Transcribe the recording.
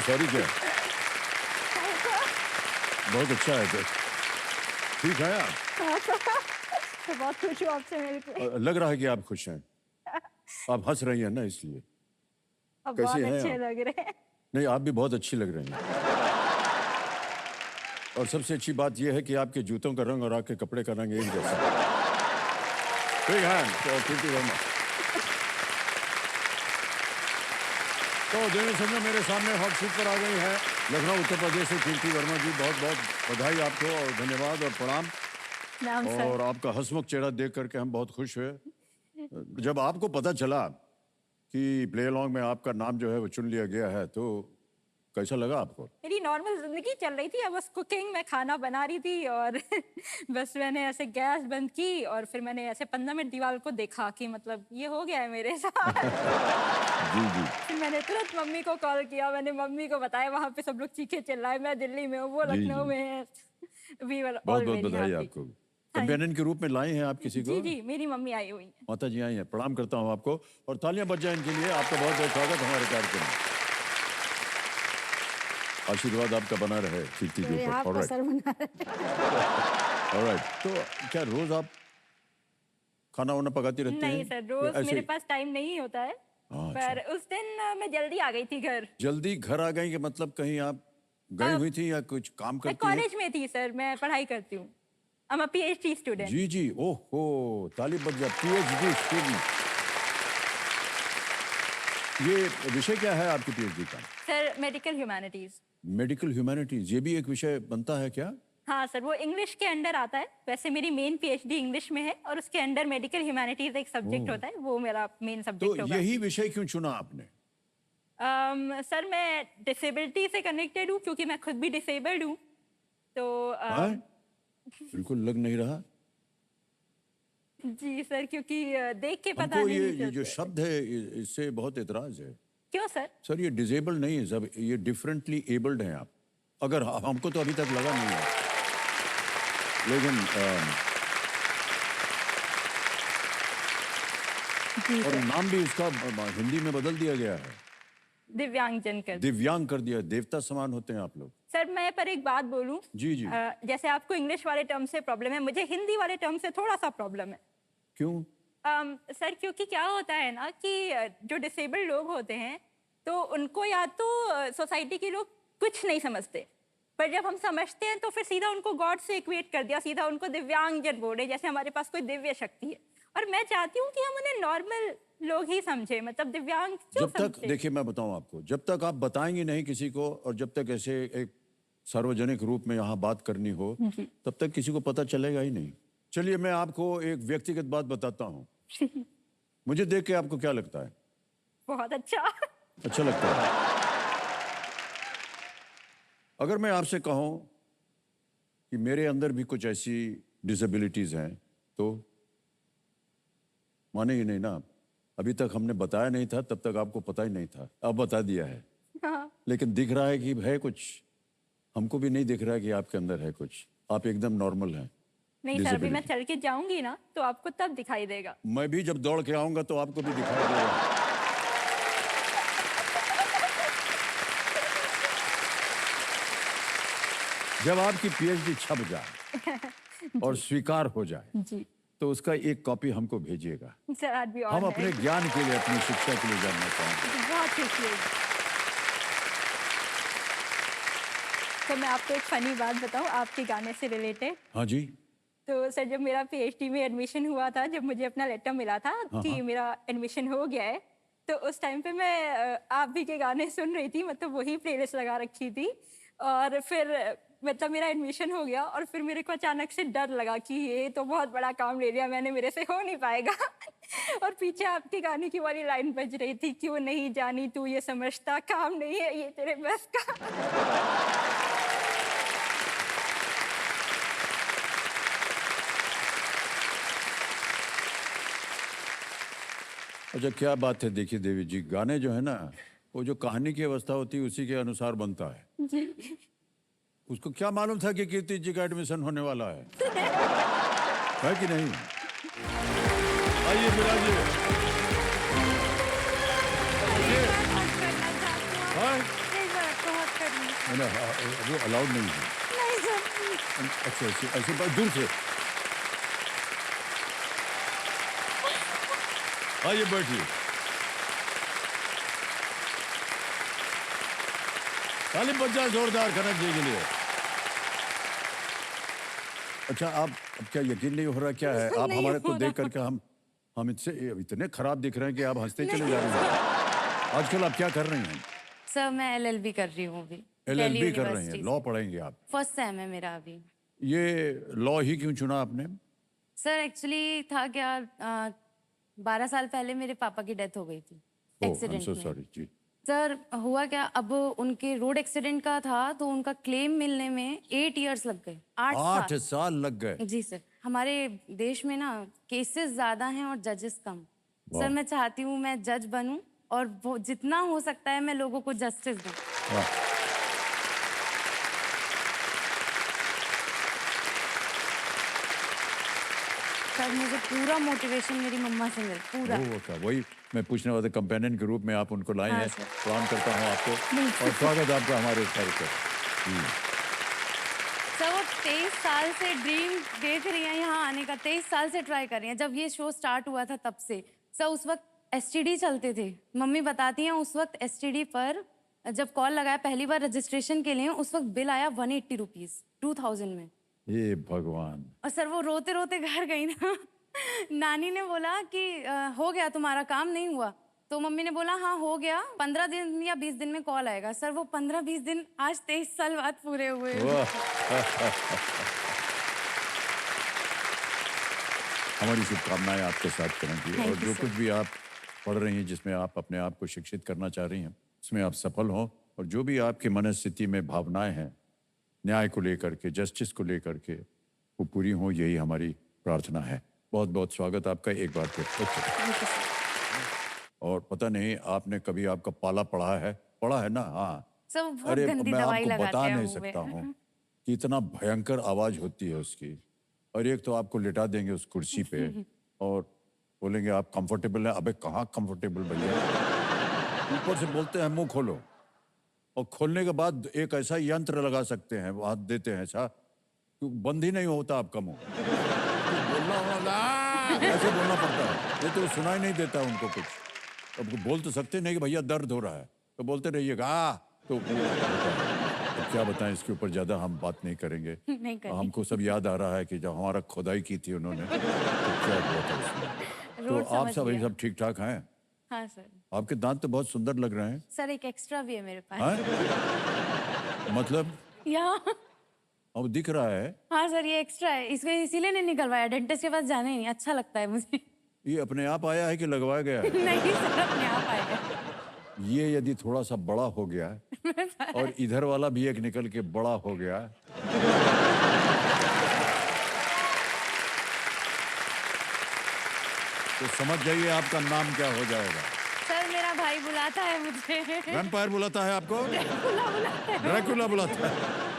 Sorry क्या? बहुत अच्छा है तो। ठीक है आप? तो बहुत खुश हूँ आपसे मिलकर। लग रहा है कि आप खुश हैं। आप हंस रही हैं ना इसलिए। अब कैसी बहुत हैं अच्छे आप? लग रहे हैं। नहीं, आप भी बहुत अच्छी लग रही हैं। और सबसे अच्छी बात यह है कि आपके जूतों का रंग और आपके कपड़े का रंग एक जैसा है। ठीक है तो कीर्ति वर्मा। तो देवेंद्र संजय मेरे सामने हॉट सीट पर आ गई है लखनऊ उत्तर प्रदेश से कीर्ति वर्मा जी। बहुत बहुत बधाई आपको और धन्यवाद और प्रणाम। नाम सर। और आपका हंसमुख चेहरा देख करके हम बहुत खुश हुए। जब आपको पता चला कि प्ले अलॉन्ग में आपका नाम जो है वो चुन लिया गया है तो कैसा लगा आपको? मेरी नॉर्मल जिंदगी चल रही थी, अब बस कुकिंग में खाना बना रही थी और बस मैंने ऐसे गैस बंद की और फिर मैंने ऐसे 15 मिनट दीवार को देखा कि मतलब ये हो गया है मेरे साथ। जी जी। फिर मैंने तुरंत मम्मी को कॉल किया, मैंने मम्मी को बताया, वहां पे सब लोग चीखे चिल्लाए, मैं दिल्ली में हूँ, वो जी लखनऊ जी। में है। वी वर बहुत ऑल बहुत वेरी बधाई हैप्पी। आपको। कंपेनियन के रूप में लाए हैं आप किसी को? जी जी, मेरी मम्मी आई हुई है। माता जी आई हैं, प्रणाम करता हूं आपको और तालियां बज जाएं इनके लिए। आपका बहुत बहुत स्वागत हमारे कार्यक्रम में। आशीर्वाद आपका बना रहे कीर्ति के मेरे ऊपर। आपका सर बना ऑलराइट। तो क्या रोज आप खाना वाना पकाती रहते नहीं हैं सर, या रोज ऐसे मेरे ही? पास टाइम नहीं होता है। हाँ, अच्छा। पर उस दिन मैं जल्दी आ गई थी घर। जल्दी घर आ गई कि मतलब कहीं आप गई अब हुई थी या कुछ काम मैं करती है? कॉलेज में थी सर, मैं पढ़ाई करती हूँ। I am a PhD student. जी जी। ओहो, ताली बज जा। PhD student. ये विषय क्या है आपकी पीएचडी का? Sir medical humanities. Medical humanities, ये भी एक विषय बनता है क्या? हाँ सर, वो इंग्लिश के अंडर आता है। वैसे मेरी मेन पीएचडी इंग्लिश में है और उसके अंडर मेडिकल ह्यूमैनिटीज एक सब्जेक्ट ओह। होता है, वो मेरा मेन तो सब्जेक्ट होगा। यही विषय क्यों चुना आपने? सर मैं डिसेबिलिटी से कनेक्टेड हूँ क्योंकि मैं खुद भी डिसेबल्ड हूँ। तो हाँ? बिल्कुल लग नहीं रहा। जी सर, क्योंकि देख के पता हमको नहीं ये जो चलता। शब्द है इससे बहुत एतराज है। क्यों सर? सर ये डिजेबल्ड नहीं है, सब ये डिफरेंटली एबल्ड हैं आप। अगर हमको तो अभी तक लगा नहीं है, लेकिन जी और सर। नाम भी इसका हिंदी में बदल दिया गया है। दिव्यांगजन कर। दिव्यांग कर दिया। देवता समान होते हैं आप लोग। सर मैं पर एक बात बोलूं। जी जी। जैसे आपको इंग्लिश वाले टर्म से प्रॉब्लम है, मुझे हिंदी वाले टर्म से थोड़ा सा प्रॉब्लम है। क्यों? सर क्योंकि क्या होता है ना कि जो डिसेबल्ड लोग होते हैं तो उनको या तो सोसाइटी के लोग कुछ नहीं समझते, पर जब हम समझते हैं तो फिर सीधा उनको गॉड से इक्वेट कर दिया, सीधा उनको दिव्यांगजन बोले जैसे हमारे पास कोई दिव्य शक्ति है। और मैं चाहती हूँ कि हम उन्हें नॉर्मल लोग ही समझे, मतलब दिव्यांग क्यों जब तक समझे? देखिए मैं बताऊं आपको, जब तक आप बताएंगे नहीं किसी को और जब तक ऐसे एक सार्वजनिक रूप में यहाँ बात करनी हो तब तक किसी को पता चलेगा ही नहीं। चलिए मैं आपको एक व्यक्तिगत बात बताता हूँ। मुझे देख के आपको क्या लगता है? बहुत अच्छा। अच्छा लगता है? अगर मैं आपसे कहूं कि मेरे अंदर भी कुछ ऐसी डिसेबिलिटीज हैं तो माने ही नहीं ना आप। अभी तक हमने बताया नहीं था, तब तक आपको पता ही नहीं था, अब बता दिया है। हाँ। लेकिन दिख रहा है कि है कुछ। हमको भी नहीं दिख रहा है कि आपके अंदर है कुछ। आप एकदम नॉर्मल हैं। नहीं सर, अभी मैं Disability। चल के जाऊंगी ना तो आपको तब दिखाई देगा। मैं भी जब दौड़ के आऊंगा तो आपको भी दिखाई देगा। जब आपकी पीएचडी छप जाए और स्वीकार हो जाए जी तो उसका एक कॉपी हमको भेजिएगा। सर, आज भी हम और अपने ज्ञान के लिए, अपनी शिक्षा के लिए जानना चाहेंगे। बहुत खुशी होगी। तो मैं आपको एक फनी बात बताऊं आपके गाने से रिलेटेड। हाँ जी। तो सर जब मेरा पीएचडी में एडमिशन हुआ था, जब मुझे अपना लेटर मिला था हाँ, कि हाँ। मेरा एडमिशन हो गया है, तो उस टाइम पे मैं आप भी के गाने सुन रही थी, मतलब वही प्लेलिस्ट लगा रखी थी। और फिर मतलब मेरा एडमिशन हो गया और फिर मेरे को अचानक से डर लगा कि ये तो बहुत बड़ा काम ले लिया मैंने, मेरे से हो नहीं पाएगा। और पीछे आपके गाने की वाली लाइन बज रही थी, क्यों नहीं जानी तू ये समझता, काम नहीं है ये तेरे बस का। अच्छा क्या बात है। देखिए देवी जी, गाने जो है ना वो जो कहानी की अवस्था होती है उसी के अनुसार बनता है। जी। उसको क्या मालूम था कि कीर्ति जी का एडमिशन होने वाला है कि नहीं? आइए बिराजिए। हाँ? मैंने वो अलाउड नहीं है। नहीं सर। अच्छा ऐसे ऐसे बस दूर से आइए बैठिए। ताली बज जाए जोरदार कनक जी के लिए। अच्छा आप अब क्या यकीन नहीं हो रहा क्या है? आप नहीं हमारे को हो देख रहा। करके हम इतने इतने खराब दिख रहे हैं कि आप हंसते चले जा रहे हैं। आजकल आप क्या कर रही हैं? सर मैं एलएलबी कर रही हूँ अभी दिल्ली एलएलबी कर रही हैं, यूनिवर्सिटी लॉ पढ़ेंगे आप। से। फर्स्ट सेम है मेरा अभी। ये लॉ ही क्यों चुना आपने? सर एक्चुअली था क्या 12 साल पहले मेरे पापा की डेथ हो गई थी ओह आई एम एक्सीडेंट सो में। सॉरी जी। सर हुआ क्या, अब उनके रोड एक्सीडेंट का था तो उनका क्लेम मिलने में 8 इयर्स लग गए। 8 8 साल। साल लग गए। जी सर, हमारे देश में ना केसेस ज्यादा हैं और जजेस कम। वाह। सर मैं चाहती हूँ मैं जज बनूं और जितना हो सकता है मैं लोगों को जस्टिस दूं। वाह। सर मुझे पूरा मोटिवेशन मेरी मम्मा से मिल पूरा। वो था वही मैं पूछने वाला था, कंपेनियन के रूप में आप उनको लाए हाँ, हैं। सर। प्रणाम करता हूँ आपको बिल्कुल। और स्वागत है आपका हमारे इस कार्यक्रम। सर वो 23 साल से ड्रीम देख रही हैं यहाँ आने का, 23 साल से ट्राई कर रही हैं। जब ये शो स्टार्ट हुआ था तब से सर उस वक्त एसटीडी चलते थे। मम्मी बताती हैं उस वक्त एसटीडी पर जब कॉल लगाया पहली बार रजिस्ट्रेशन के लिए, उस वक्त बिल आया 180 रुपीज 2000 में। ये भगवान। और सर वो रोते रोते घर गई ना। नानी ने बोला कि हो गया तुम्हारा काम नहीं हुआ, तो मम्मी ने बोला हाँ हो गया, 15 दिन या 20 दिन में कॉल आएगा। सर वो 15-20 दिन आज 23 साल बाद पूरे हुए। वाह। हमारी शुभकामनाएं आपके साथ करेंगी Thank और you, जो sir. कुछ भी आप पढ़ रही हैं जिसमें आप अपने आप को शिक्षित करना चाह रही हैं उसमें आप सफल हों और जो भी आपकी मनस्थिति में भावनाएं हैं न्याय को लेकर के, जस्टिस को लेकर के, वो पूरी हों, यही हमारी प्रार्थना है। बहुत बहुत स्वागत आपका एक बार फिर। ओके। और पता नहीं आपने कभी आपका पाला पढ़ा है ना? हाँ। सर वो बहुत अरे गंदी मैं दवाई आपको लगाते बता हैं नहीं मुंह में। सकता हूँ कि इतना भयंकर आवाज होती है उसकी। और एक तो आपको लिटा देंगे उस कुर्सी पे और बोलेंगे आप कंफर्टेबल हैं। अबे कहाँ कंफर्टेबल भैया, ऊपर से बोलते हैं मुंह खोलो और खोलने के बाद एक ऐसा यंत्र लगा सकते हैं, हाथ देते हैं ऐसा बंद ही नहीं होता आपका मुंह। बोलना होगा ऐसे बोलना पड़ता है, ये तो सुनाई नहीं देता उनको कुछ। अब बोल तो सकते नहीं कि भैया दर्द हो रहा है, तो बोलते रहिएगा तो क्या बताएं, इसके ऊपर ज्यादा हम बात नहीं करेंगे। नहीं करेंगे। हमको सब याद आ रहा है कि जब हमारा खुदाई की थी उन्होंने तो क्या हुआ था उसमें। तो रोड आप समझ सब लिया। सब ठीक ठाक हैं? हाँ सर। आपके दांत तो बहुत सुंदर लग रहे हैं। सर एक एक्स्ट्रा भी है मेरे पास। हाँ? मतलब यहाँ। अब दिख रहा है। हाँ सर ये एक्स्ट्रा है, इसको इसीलिए नहीं निकलवाया, डेंटिस्ट के पास जाना ही नहीं, अच्छा लगता है मुझे। ये अपने आप आया है कि लगवाया गया है? नहीं सर अपने आप आएगा। ये यदि थोड़ा सा बड़ा हो गया और इधर वाला भी एक निकल के बड़ा हो गया तो समझ जाइए आपका नाम क्या हो जाएगा। सर मेरा भाई बुलाता है मुझे। वैम्पायर बुलाता है आपको? ड्रैकुला बुलाता है।